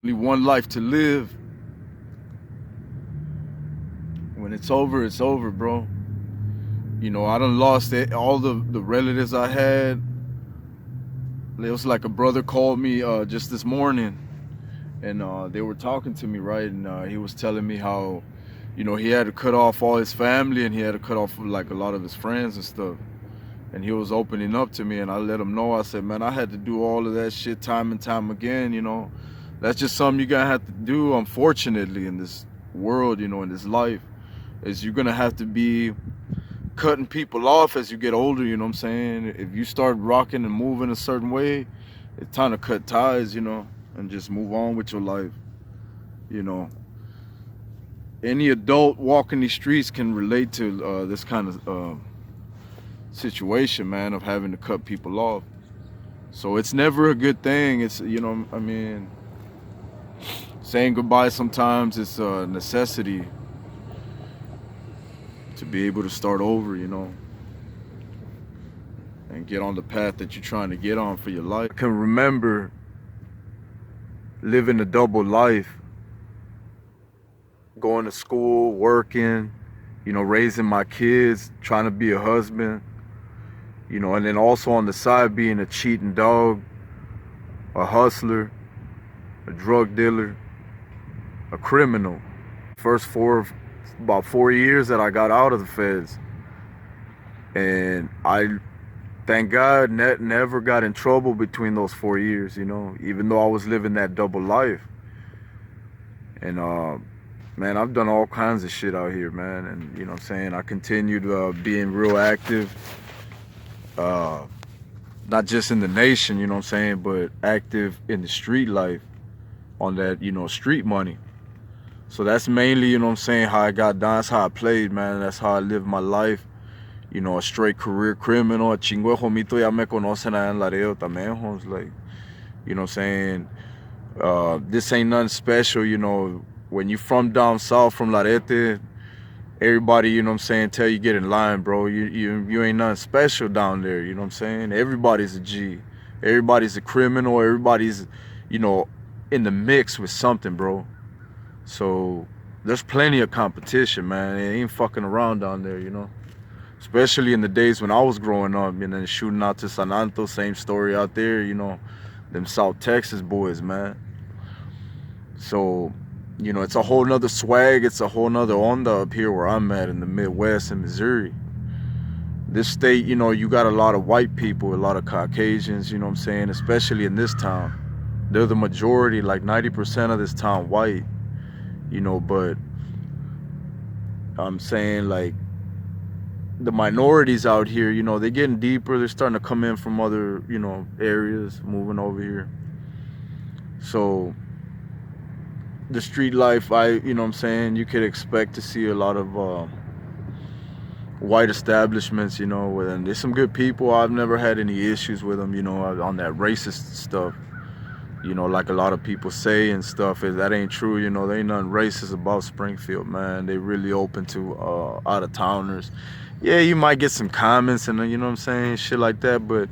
Only one life to live. When it's over, bro. You know, I done lost all the relatives I had. It was like a brother called me just this morning, and they were talking to me, right? And he was telling me how, you know, he had to cut off all his family and he had to cut off like a lot of his friends and stuff. And he was opening up to me, and I let him know. I said, man, I had to do all of that shit time and time again, you know. That's just something you're gonna have to do, unfortunately, in this world, you know, in this life. Is you're gonna have to be cutting people off as you get older, you know what I'm saying? If you start rocking and moving a certain way, it's time to cut ties, you know, and just move on with your life, you know. Any adult walking these streets can relate to this kind of situation, man, of having to cut people off. So it's never a good thing. It's, you know, I mean, saying goodbye sometimes it's a necessity to be able to start over, you know, and get on the path that you're trying to get on for your life. I can remember living a double life, going to school, working, you know, raising my kids, trying to be a husband, you know, and then also on the side being a cheating dog, a hustler, a drug dealer, a criminal. First about 4 years that I got out of the feds, and I thank God never got in trouble between those 4 years, you know, even though I was living that double life. And man, I've done all kinds of shit out here, man, and you know what I'm saying, I continued being real active, not just in the nation, you know what I'm saying, but active in the street life, on that, you know, street money. So that's mainly, you know what I'm saying, how I got down. That's how I played, man. That's how I lived my life. You know, a straight career criminal. A chingo de jomito ya me conocen allá en Laredo también, homes. Like, you know what I'm saying? This ain't nothing special, you know. When you from down south, from Larete, everybody, you know what I'm saying, tell you get in line, bro. You ain't nothing special down there, you know what I'm saying? Everybody's a G. Everybody's a criminal. Everybody's, you know, in the mix with something, bro. So there's plenty of competition, man. It ain't fucking around down there, you know. Especially in the days when I was growing up, and then shooting out to San Anto, same story out there, you know. Them South Texas boys, man. So, you know, it's a whole nother swag. It's a whole nother onda up here where I'm at in the Midwest in Missouri. This state, you know, you got a lot of white people, a lot of Caucasians, you know what I'm saying, especially in this town. They're the majority, like 90% of this town white. You know, but I'm saying, like, the minorities out here, you know, they're getting deeper. They're starting to come in from other, you know, areas, moving over here. So the street life, you know what I'm saying, you could expect to see a lot of white establishments, you know, and there's some good people. I've never had any issues with them, you know, on that racist stuff. You know, like a lot of people say and stuff, that ain't true. You know, there ain't nothing racist about Springfield, man. They really open to out-of-towners. Yeah, you might get some comments and, you know what I'm saying, shit like that, but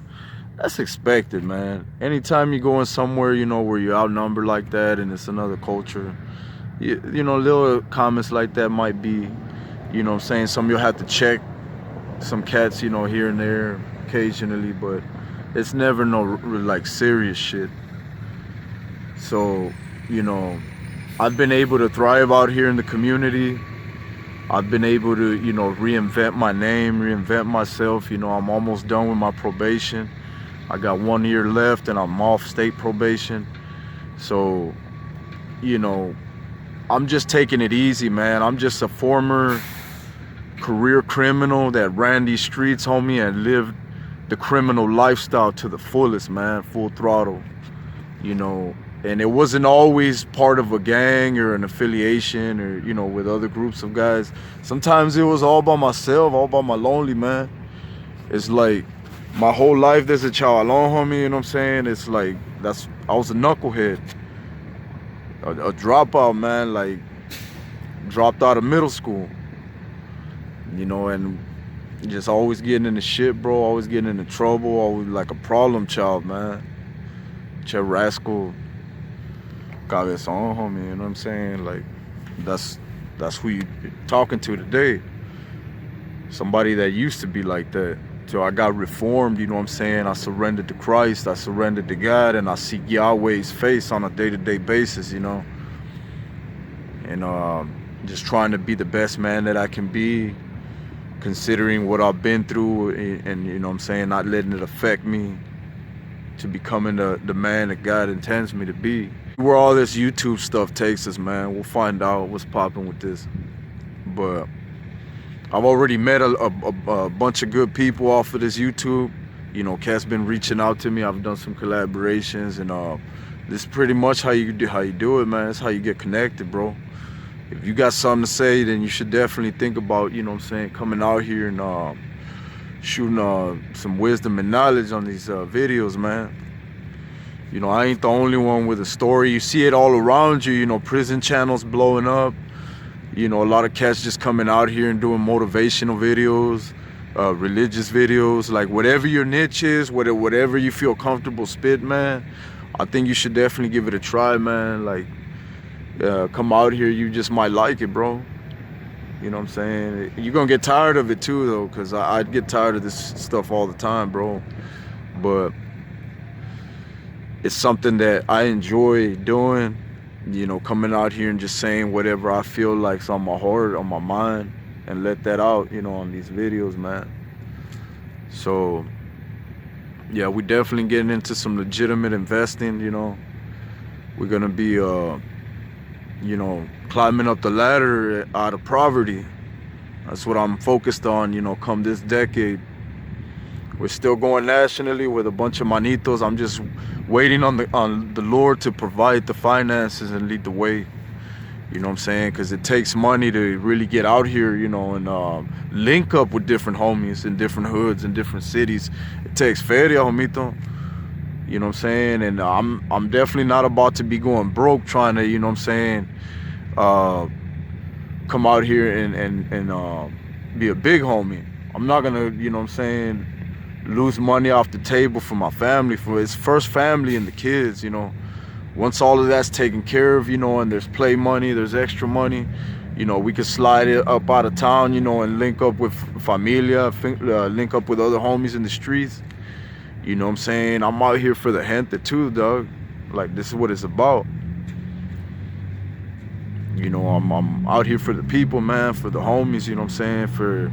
that's expected, man. Anytime you're going somewhere, you know, where you're outnumbered like that and it's another culture, you know, little comments like that might be, you know what I'm saying, some you'll have to check some cats, you know, here and there occasionally, but it's never no, like, serious shit. So, you know, I've been able to thrive out here in the community. I've been able to, you know, reinvent my name, reinvent myself. You know, I'm almost done with my probation. I got 1 year left and I'm off state probation. So, you know, I'm just taking it easy, man. I'm just a former career criminal that ran these streets, homie, and lived the criminal lifestyle to the fullest, man, full throttle, you know. And it wasn't always part of a gang or an affiliation or, you know, with other groups of guys. Sometimes it was all by myself, all by my lonely, man. It's like my whole life there's a chavalon, homie, you know what I'm saying? It's like, I was a knucklehead, a dropout, man, like dropped out of middle school, you know, and just always getting into shit, bro, always getting into trouble, always like a problem child, man. Rascal. cabezón, homie, you know what I'm saying? Like, that's who you talking to today. Somebody that used to be like that. So I got reformed, you know what I'm saying? I surrendered to Christ, I surrendered to God, and I seek Yahweh's face on a day-to-day basis, you know? And just trying to be the best man that I can be, considering what I've been through, and you know what I'm saying, not letting it affect me, to becoming the man that God intends me to be. Where all this YouTube stuff takes us, man, we'll find out what's popping with this. But I've already met a bunch of good people off of this YouTube. You know, Cat's been reaching out to me. I've done some collaborations, and this is pretty much how you do it, man. That's how you get connected, bro. If you got something to say, then you should definitely think about, you know what I'm saying, coming out here and shooting some wisdom and knowledge on these videos, man. You know, I ain't the only one with a story. You see it all around you, you know, prison channels blowing up. You know, a lot of cats just coming out here and doing motivational videos, religious videos, like whatever your niche is, whatever you feel comfortable spit, man. I think you should definitely give it a try, man. Like, come out here, you just might like it, bro. You know what I'm saying? You're gonna get tired of it too, though, because I'd get tired of this stuff all the time, bro. But it's something that I enjoy doing, you know, coming out here and just saying whatever I feel like's on my heart, on my mind, and let that out, you know, on these videos, man. So, yeah, we definitely getting into some legitimate investing, you know. We're gonna be, you know, climbing up the ladder out of poverty. That's what I'm focused on, you know, come this decade. We're still going nationally with a bunch of manitos. I'm just waiting on the Lord to provide the finances and lead the way. You know what I'm saying? Because it takes money to really get out here, you know, and link up with different homies in different hoods and different cities. It takes feria, homito. You know what I'm saying? And I'm definitely not about to be going broke trying to, you know what I'm saying, come out here and be a big homie. I'm not gonna, you know what I'm saying, lose money off the table for my family, for its first family and the kids, you know. Once all of that's taken care of, you know, and there's play money, there's extra money, you know, we could slide it up out of town, you know, and link up with familia, link up with other homies in the streets. You know what I'm saying? I'm out here for the gente too, dog. Like, this is what it's about. You know, I'm out here for the people, man, for the homies, you know what I'm saying, for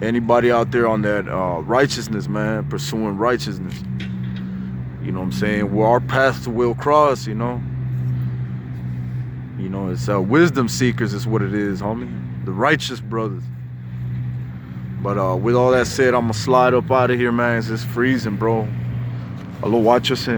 anybody out there on that righteousness, man, pursuing righteousness. You know what I'm saying? Where our paths will cross, you know. You know, it's wisdom seekers is what it is, homie. The righteous brothers. But with all that said, I'm gonna slide up out of here, man. It's just freezing, bro. Hello, watch us in.